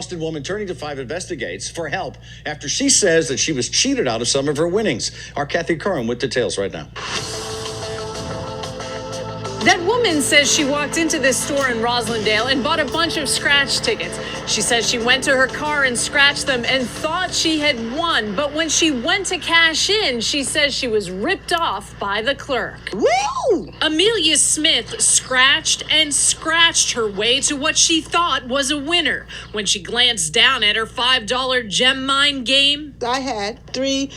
Boston woman turning to 5 investigates for help after she says that she was cheated out of some of her winnings. Our Kathy Curran with details right now. That woman says she walked into this store in Roslindale and bought a bunch of scratch tickets. She says she went to her car and scratched them and thought she had won. But when she went to cash in, she says she was ripped off by the clerk. Woo! Amelia Smith scratched and scratched her way to what she thought was a winner. When she glanced down at her $5 gem mine game, I had 3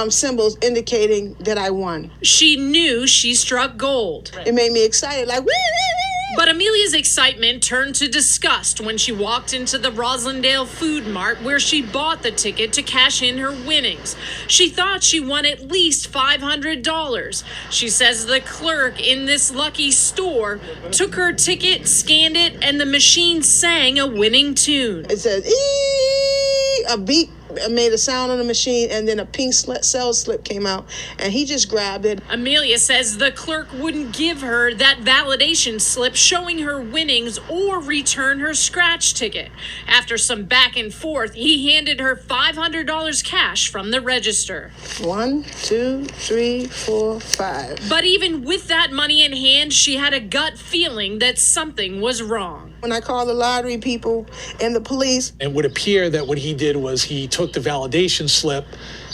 symbols indicating that I won. she knew she struck gold. It made me excited, like, woo, woo, woo. But Amelia's excitement turned to disgust when she walked into the Roslindale Food Mart where she bought the ticket to cash in her winnings. She thought she won at least $500. She says the clerk in this lucky store took her ticket, scanned it, and the machine sang a winning tune. It said, ee, a beep made a sound on the machine, and then a pink sales slip came out, and he just grabbed it. Amelia says the clerk wouldn't give her that validation slip showing her winnings or return her scratch ticket. After some back and forth, he handed her $500 cash from the register. 1, 2, 3, 4, 5. But even with that money in hand, she had a gut feeling that something was wrong. When I called the lottery people and the police, it would appear that what he did was he took the validation slip,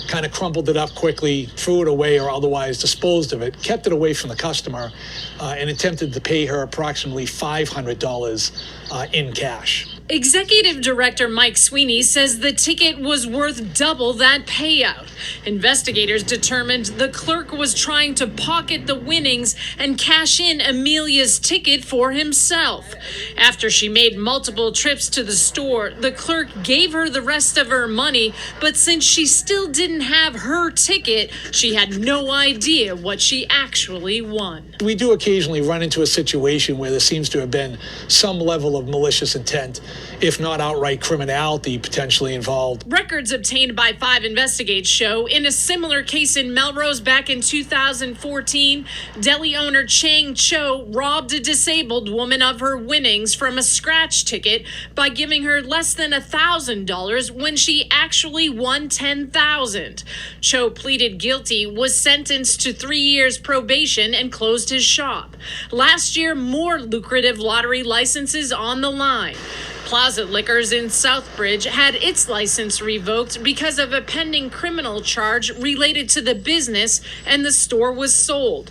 kind of crumpled it up quickly, threw it away or otherwise disposed of it, kept it away from the customer, and attempted to pay her approximately $500 in cash. Executive Director Mike Sweeney says the ticket was worth double that payout. Investigators determined the clerk was trying to pocket the winnings and cash in Amelia's ticket for himself. After she made multiple trips to the store, the clerk gave her the rest of her money, but since she still didn't have her ticket, she had no idea what she actually won. We do occasionally run into a situation where there seems to have been some level of malicious intent, if not outright criminality potentially involved. Records obtained by 5 Investigates show in a similar case in Melrose back in 2014, deli owner Chang Cho robbed a disabled woman of her winnings from a scratch ticket by giving her less than $1,000 when she actually won $10,000. Cho pleaded guilty, was sentenced to 3 years probation, and closed his shop. Last year, more lucrative lottery licenses on the line. Plaza Liquors in Southbridge had its license revoked because of a pending criminal charge related to the business, and the store was sold.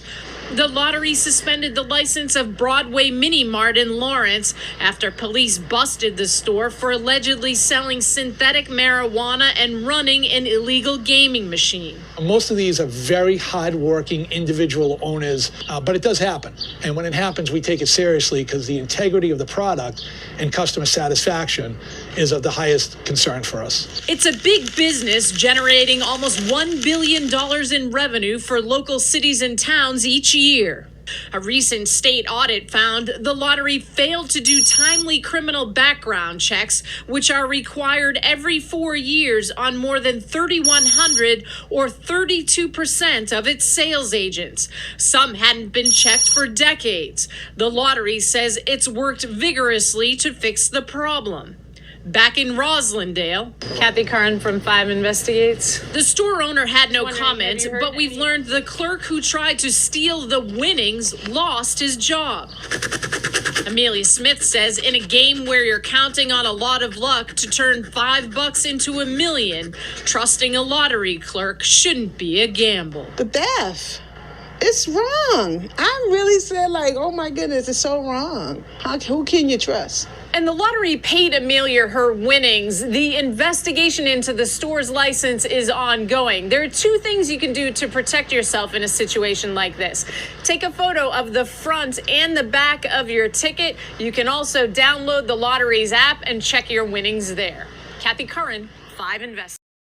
The lottery suspended the license of Broadway Mini Mart in Lawrence after police busted the store for allegedly selling synthetic marijuana and running an illegal gaming machine. Most of these are very hardworking individual owners, but it does happen. And when it happens, we take it seriously because the integrity of the product and customer satisfaction is of the highest concern for us. It's a big business generating almost $1 billion in revenue for local cities and towns each year. A recent state audit found the lottery failed to do timely criminal background checks, which are required every 4 years on more than 3,100 or 32% of its sales agents. Some hadn't been checked for decades. The lottery says it's worked vigorously to fix the problem. Back in Roslindale, Kathy Curran from 5 Investigates. The store owner had no comment, but we've learned the clerk who tried to steal the winnings lost his job. Amelia Smith says in a game where you're counting on a lot of luck to turn $5 into $1 million, trusting a lottery clerk shouldn't be a gamble. the Beth, it's wrong. I really said, like, oh my goodness, it's so wrong. Who can you trust? And the lottery paid Amelia her winnings. The investigation into the store's license is ongoing. There are 2 things you can do to protect yourself in a situation like this. Take a photo of the front and the back of your ticket. You can also download the lottery's app and check your winnings there. Kathy Curran, 5 Investigates.